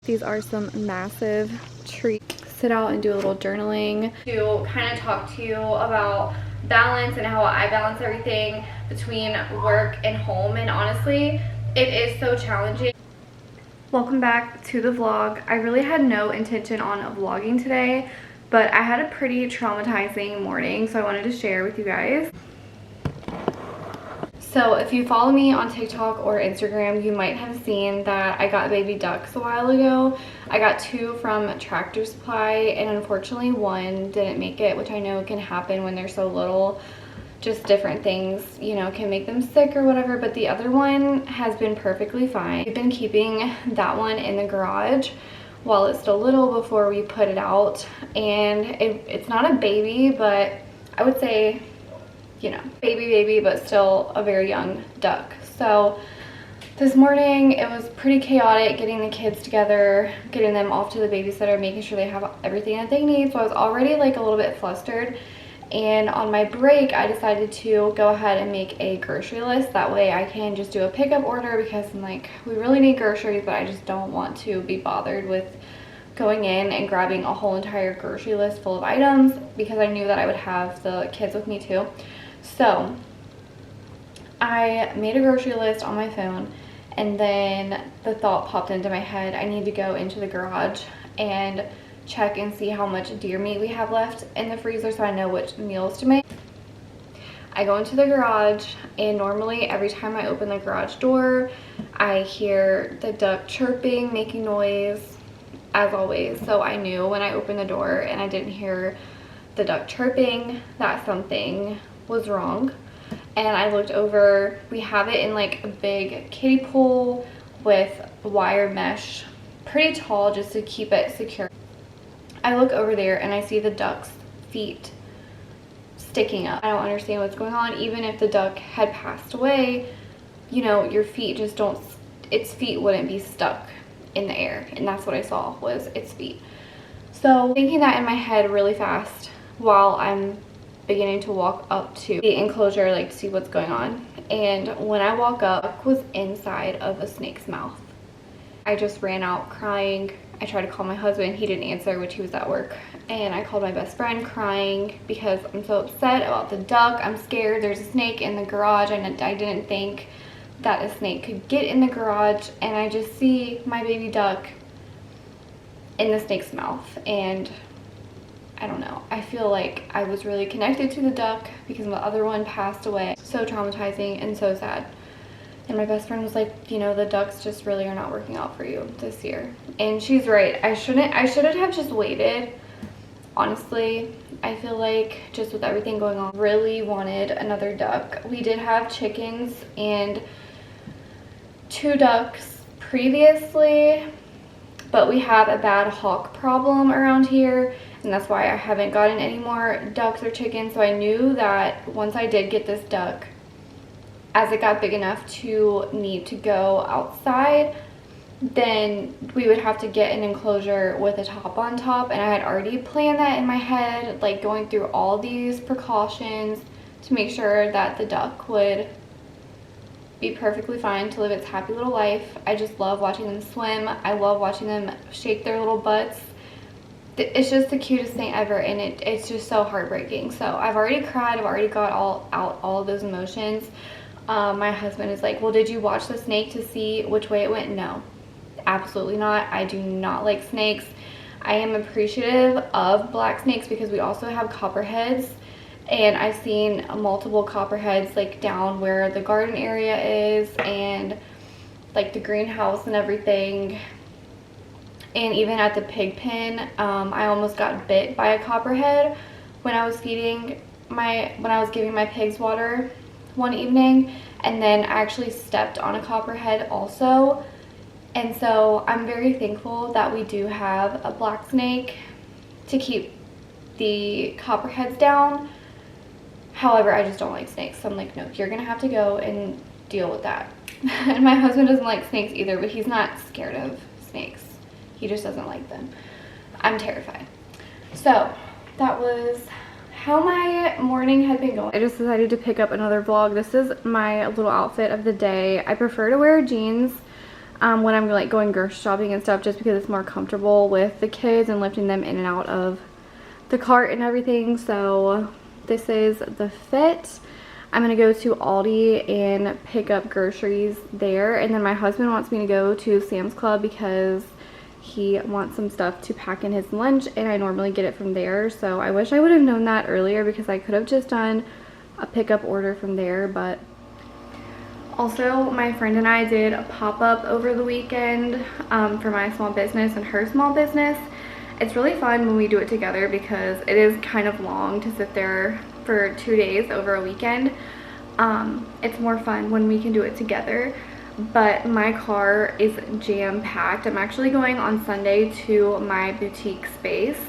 These are some massive treats. Sit out and do a little journaling to kind of talk to you about balance and how I balance everything between work and home. And honestly, it is so challenging. Welcome back to the vlog. I really had no intention on vlogging today, but I had a pretty traumatizing morning, so I wanted to share with you guys. So if you follow me on TikTok or Instagram, you might have seen that I got baby ducks a while ago. I got 2 from Tractor Supply, and unfortunately one didn't make it, which I know can happen when they're so little. Just different things, you know, can make them sick or whatever, but the other one has been perfectly fine. We've been keeping that one in the garage while it's still little before we put it out, and it's not a baby, but I would say, you know, baby, but still a very young duck. So this morning it was pretty chaotic getting the kids together, getting them off to the babysitter, making sure they have everything that they need. So I was already like a little bit flustered, and on my break I decided to go ahead and make a grocery list. That way I can just do a pickup order, because I'm like, we really need groceries, but I just don't want to be bothered with going in and grabbing a whole entire grocery list full of items, because I knew that I would have the kids with me too. So I made a grocery list on my phone, and then the thought popped into my head, I need to go into the garage and check and see how much deer meat we have left in the freezer so I know which meals to make. I go into the garage, and normally every time I open the garage door, I hear the duck chirping, making noise, as always. So I knew when I opened the door and I didn't hear the duck chirping that something was wrong. And I looked over, we have it in like a big kiddie pool with wire mesh, pretty tall, just to keep it secure. I look over there and I see the duck's feet sticking up. I don't understand what's going on. Even if the duck had passed away, you know, your feet just don't, its feet wouldn't be stuck in the air, and that's what I saw, was its feet. So thinking that in my head really fast while I'm beginning to walk up to the enclosure, like, to see what's going on, and when I walk up, duck was inside of a snake's mouth. I just ran out crying. I tried to call my husband, he didn't answer, which he was at work, and I called my best friend crying because I'm so upset about the duck. I'm scared. There's a snake in the garage, and I didn't think that a snake could get in the garage, and I just see my baby duck in the snake's mouth, and I don't know, I feel like I was really connected to the duck because the other one passed away. So traumatizing and so sad. And my best friend was like, you know, the ducks just really are not working out for you this year. And she's right. I should have just waited. Honestly, I feel like just with everything going on, really wanted another duck. We did have chickens and 2 ducks previously, but we have a bad hawk problem around here, and that's why I haven't gotten any more ducks or chickens. So I knew that once I did get this duck, as it got big enough to need to go outside, then we would have to get an enclosure with a top on top, and I had already planned that in my head, like going through all these precautions to make sure that the duck would be perfectly fine to live its happy little life. I just love watching them swim. I love watching them shake their little butts. It's just the cutest thing ever, and it's just so heartbreaking. So I've already cried. I've already got out all of those emotions. My husband is like, well, did you watch the snake to see which way it went? No, absolutely not. I do not like snakes. I am appreciative of black snakes because we also have copperheads, and I've seen multiple copperheads like down where the garden area is and like the greenhouse and everything. And even at the pig pen, I almost got bit by a copperhead when I was giving my pigs water one evening, and then I actually stepped on a copperhead also. And so I'm very thankful that we do have a black snake to keep the copperheads down. However, I just don't like snakes, so I'm like, no, you're gonna have to go and deal with that. And my husband doesn't like snakes either, but he's not scared of snakes. He just doesn't like them. I'm terrified. So that was how my morning had been going. I just decided to pick up another vlog. This is my little outfit of the day. I prefer to wear jeans when I'm like going grocery shopping and stuff, just because it's more comfortable with the kids and lifting them in and out of the cart and everything. So this is the fit. I'm gonna go to Aldi and pick up groceries there, and then my husband wants me to go to Sam's Club because he wants some stuff to pack in his lunch, and I normally get it from there. So I wish I would have known that earlier, because I could have just done a pickup order from there. But also, my friend and I did a pop-up over the weekend for my small business and her small business. It's really fun when we do it together, because it is kind of long to sit there for 2 days over a weekend. It's more fun when we can do it together. But my car is jam-packed. I'm actually going on Sunday to my boutique space,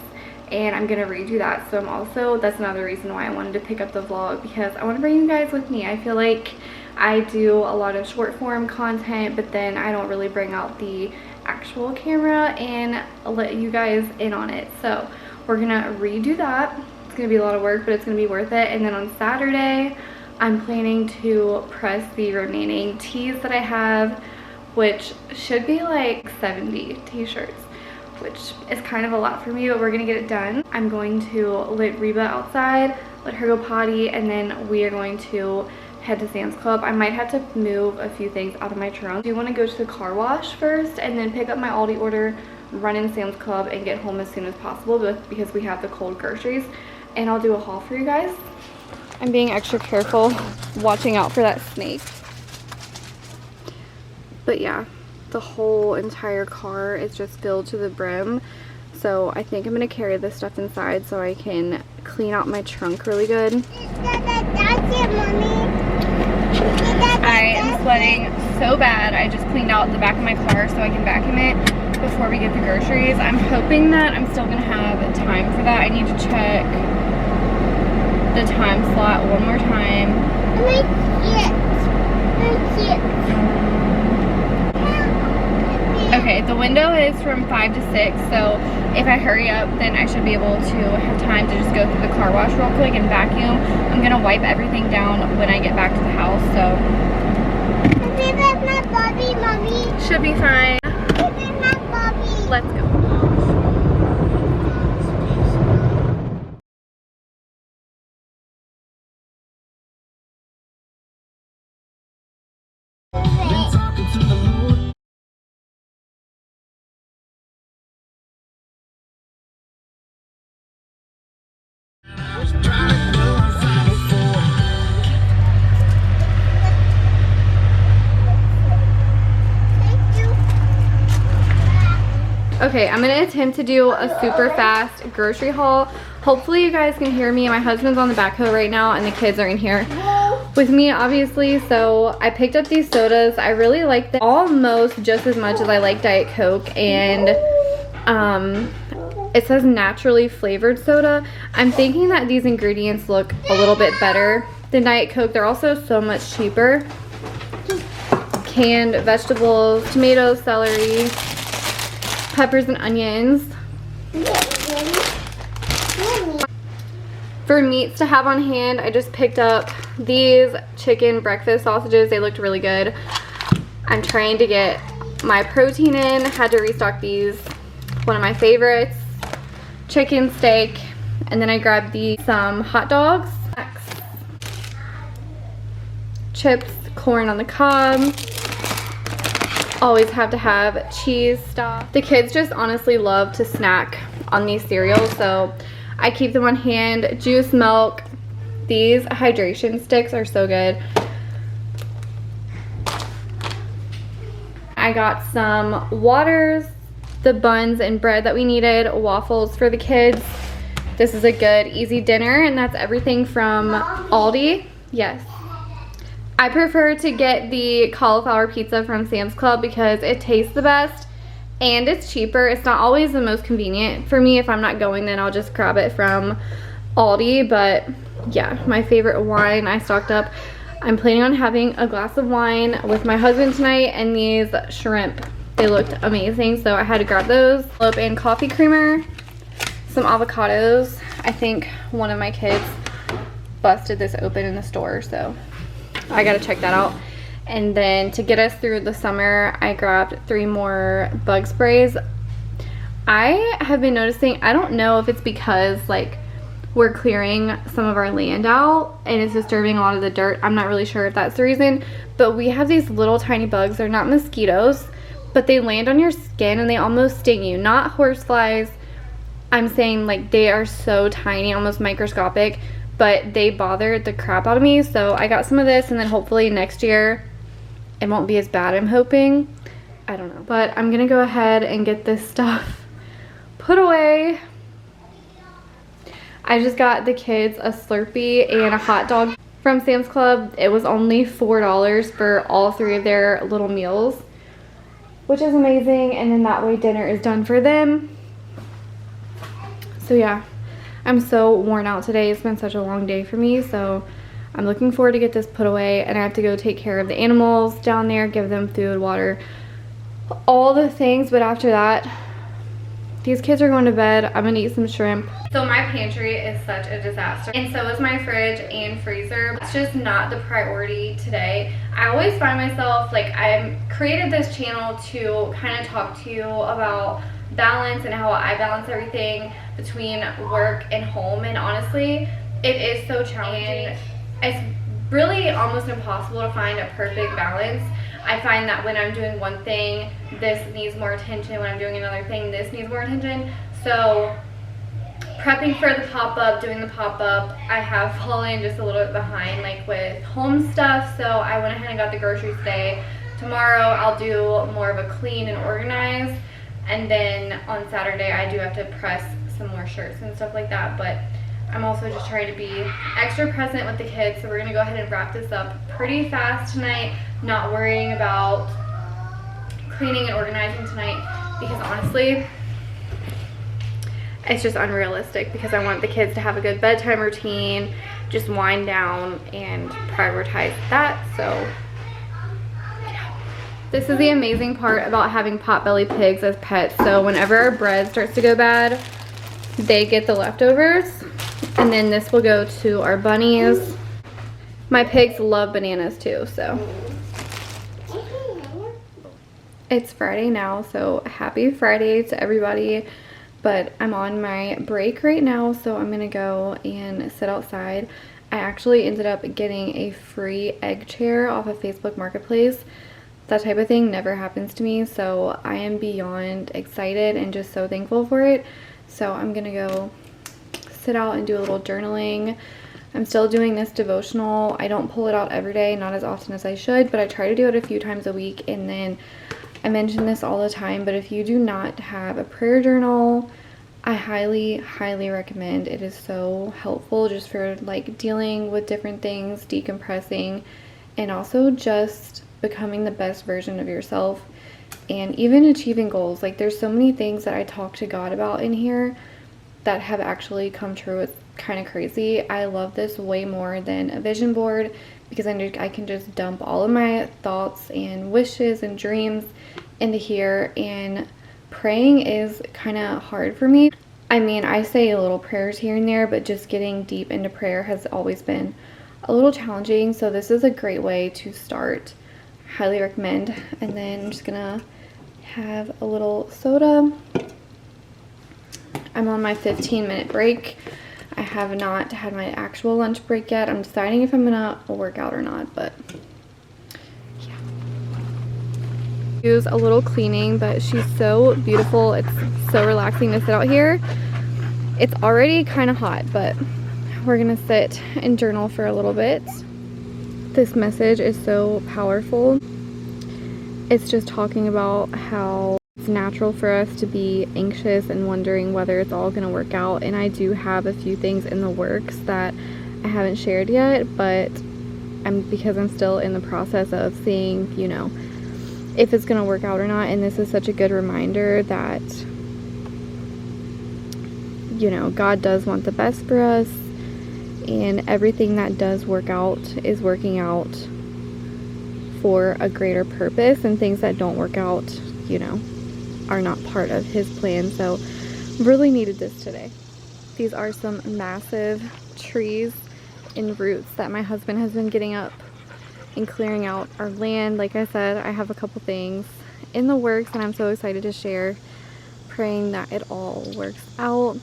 and I'm gonna redo that. So that's another reason why I wanted to pick up the vlog, because I want to bring you guys with me. I feel like I do a lot of short form content, but then I don't really bring out the actual camera and let you guys in on it. So we're gonna redo that. It's gonna be a lot of work, but it's gonna be worth it. And then on Saturday, I'm planning to press the remaining tees that I have, which should be like 70 t-shirts, which is kind of a lot for me, but we're gonna get it done. I'm going to let Reba outside, let her go potty, and then we are going to head to Sam's Club. I might have to move a few things out of my trunk. I do want to go to the car wash first and then pick up my Aldi order, run in Sam's Club, and get home as soon as possible, because we have the cold groceries. And I'll do a haul for you guys. I'm being extra careful, watching out for that snake. But yeah, the whole entire car is just filled to the brim. So I think I'm gonna carry this stuff inside so I can clean out my trunk really good. I am sweating so bad. I just cleaned out the back of my car so I can vacuum it before we get the groceries. I'm hoping that I'm still gonna have time for that. I need to check the time slot one more time. Okay, the window is from 5 to 6, so if I hurry up, then I should be able to have time to just go through the car wash real quick and vacuum. I'm gonna wipe everything down when I get back to the house, so should be fine. Let's go. Okay, I'm gonna attempt to do a super fast grocery haul. Hopefully you guys can hear me. My husband's on the backhoe right now and the kids are in here with me, obviously. So I picked up these sodas. I really like them almost just as much as I like Diet Coke, and it says naturally flavored soda. I'm thinking that these ingredients look a little bit better than Diet Coke. They're also so much cheaper. Canned vegetables, tomatoes, celery, peppers and onions. For meats to have on hand, I just picked up these chicken breakfast sausages. They looked really good. I'm trying to get my protein in. Had to restock these. One of my favorites. Chicken steak. And then I grabbed some hot dogs. Chips, corn on the cob. Always have to have cheese stuff. The kids just honestly love to snack on these cereals, so I keep them on hand. Juice, milk. These hydration sticks are so good. I got some waters, the buns and bread that we needed, waffles for the kids. This is a good easy dinner, and that's everything from Aldi. Yes. I prefer to get the cauliflower pizza from Sam's Club because it tastes the best and it's cheaper. It's not always the most convenient for me. If I'm not going, then I'll just grab it from Aldi. But yeah, my favorite wine I stocked up. I'm planning on having a glass of wine with my husband tonight, and these shrimp, they looked amazing, so I had to grab those. And coffee creamer, some avocados. I think one of my kids busted this open in the store, so I gotta check that out. And then to get us through the summer, I grabbed 3 more bug sprays. I have been noticing, I don't know if it's because like we're clearing some of our land out and it's disturbing a lot of the dirt. I'm not really sure if that's the reason, but we have these little tiny bugs. They're not mosquitoes, but they land on your skin and they almost sting you. Not horseflies. I'm saying like they are so tiny, almost microscopic, but they bothered the crap out of me. So I got some of this, and then hopefully next year it won't be as bad, I'm hoping. I don't know. But I'm gonna go ahead and get this stuff put away. I just got the kids a Slurpee and a hot dog from Sam's Club. It was only $4 for all 3 of their little meals, which is amazing. And then that way dinner is done for them. So yeah, I'm so worn out today. It's been such a long day for me. So I'm looking forward to get this put away, and I have to go take care of the animals down there, give them food, water, all the things. But after that, these kids are going to bed. I'm gonna eat some shrimp. So my pantry is such a disaster, and so is my fridge and freezer. It's just not the priority today. I always find myself like, I created this channel to kind of talk to you about balance and how I balance everything between work and home, and honestly it is so challenging. It's really almost impossible to find a perfect balance. I find that when I'm doing one thing, this needs more attention. When I'm doing another thing, this needs more attention. So prepping for the pop-up, doing the pop-up, I have fallen just a little bit behind like with home stuff. So I went ahead and got the groceries today. Tomorrow I'll do more of a clean and organize, and then on Saturday I do have to press some more shirts and stuff like that. But I'm also just trying to be extra present with the kids. So we're gonna go ahead and wrap this up pretty fast tonight, not worrying about cleaning and organizing tonight, because honestly it's just unrealistic, because I want the kids to have a good bedtime routine, just wind down and prioritize that. So yeah. This is the amazing part about having potbelly pigs as pets. So whenever our bread starts to go bad, they get the leftovers, and then this will go to our bunnies. My pigs love bananas too, so. It's Friday now, so happy Friday to everybody. But I'm on my break right now, so I'm gonna go and sit outside. I actually ended up getting a free egg chair off of Facebook Marketplace. That type of thing never happens to me, so I am beyond excited and just so thankful for it. So I'm gonna go sit out and do a little journaling. I'm still doing this devotional. I don't pull it out every day, not as often as I should, but I try to do it a few times a week. And then I mention this all the time, but if you do not have a prayer journal, I highly recommend. It is so helpful just for like dealing with different things, decompressing, and also just becoming the best version of yourself, and even achieving goals. Like there's so many things that I talk to God about in here that have actually come true. It's kind of crazy. I love this way more than a vision board, because I can just dump all of my thoughts and wishes and dreams into here. And praying is kind of hard for me. I mean, I say little prayers here and there, but just getting deep into prayer has always been a little challenging. So this is a great way to start. Highly recommend. And then I'm just gonna have a little soda. I'm on my 15-minute break. I have not had my actual lunch break yet. I'm deciding if I'm gonna work out or not, but yeah. Use a little cleaning, but she's so beautiful. It's so relaxing to sit out here. It's already kind of hot, but we're gonna sit and journal for a little bit. This message is so powerful. It's just talking about how it's natural for us to be anxious and wondering whether it's all going to work out. And I do have a few things in the works that I haven't shared yet, but because I'm still in the process of seeing, you know, if it's going to work out or not. And this is such a good reminder that, you know, God does want the best for us, and everything that does work out is working out for a greater purpose, and things that don't work out, you know, are not part of his plan. So really needed this today. These are some massive trees and roots that my husband has been getting up and clearing out our land. Like I said, I have a couple things in the works and I'm so excited to share, praying that it all works out.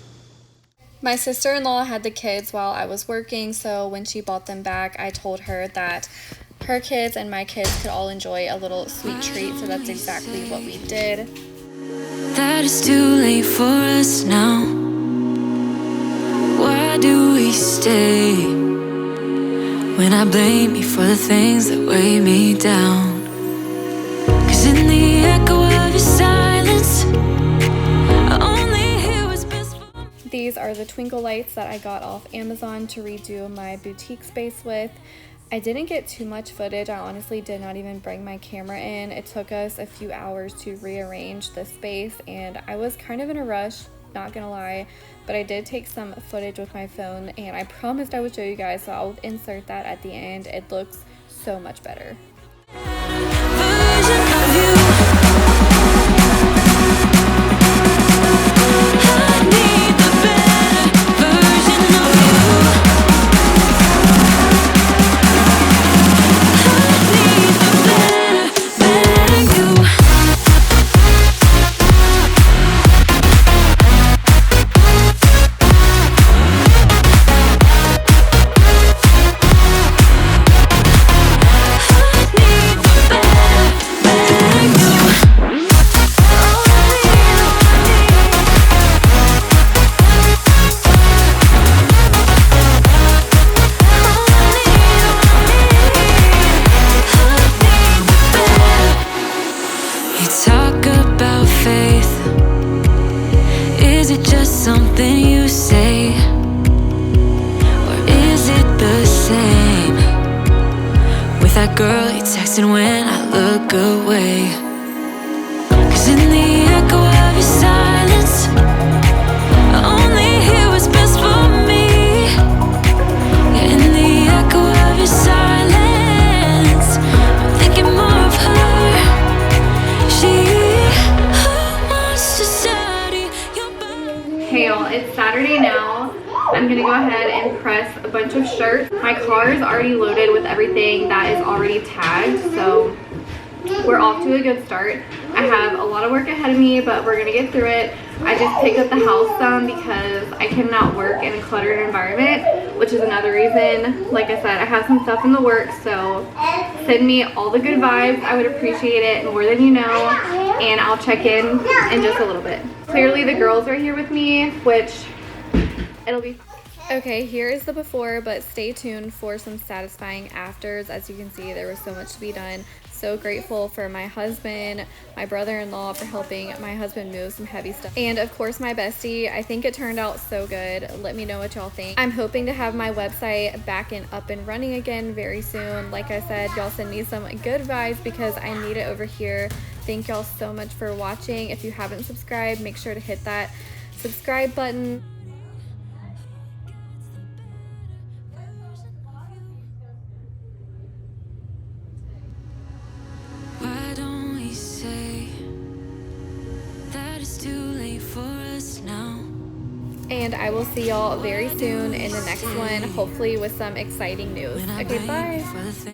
My sister-in-law had the kids while I was working, so when she bought them back, I told her that her kids and my kids could all enjoy a little sweet treat, so that's exactly what we did. That it's too late for us now. Why do we stay when I blame you for the things that weigh me down? 'Cause in the echo of your silence, I only hear what's best for me. These are the twinkle lights that I got off Amazon to redo my boutique space with. I didn't get too much footage. I honestly did not even bring my camera in. It took us a few hours to rearrange the space and I was kind of in a rush, not gonna lie, but I did take some footage with my phone and I promised I would show you guys, so I'll insert that at the end. It looks so much better. Version of you. I need the better version of you. Something you say, or is it the same with that girl you texting when I look away? 'Cause in the echo of your silence, I only hear what's best for me. Yeah, in the echo of your silence, I'm thinking more of her. She wants to study your body. Hey y'all, it's Saturday now. I'm gonna go ahead and press a bunch of shirts. My car is already loaded with everything that is already tagged, so we're off to a good start. I have a lot of work ahead of me, but we're gonna get through it. I just picked up the house some because I cannot work in a cluttered environment, which is another reason. Like I said, I have some stuff in the works, so send me all the good vibes. I would appreciate it more than you know, and I'll check in just a little bit. Clearly the girls are here with me, which it'll be okay. Here is the before, but stay tuned for some satisfying afters. As you can see, there was so much to be done. So grateful for my husband, my brother-in-law for helping my husband move some heavy stuff, and of course my bestie. I think it turned out so good. Let me know what y'all think. I'm hoping to have my website back and up and running again very soon. Like I said, y'all send me some good vibes because I need it over here. Thank y'all so much for watching. If you haven't subscribed, make sure to hit that subscribe button. Why don't we say that it's too late for us now? And I will see y'all very soon in the next one, hopefully with some exciting news. Okay, bye.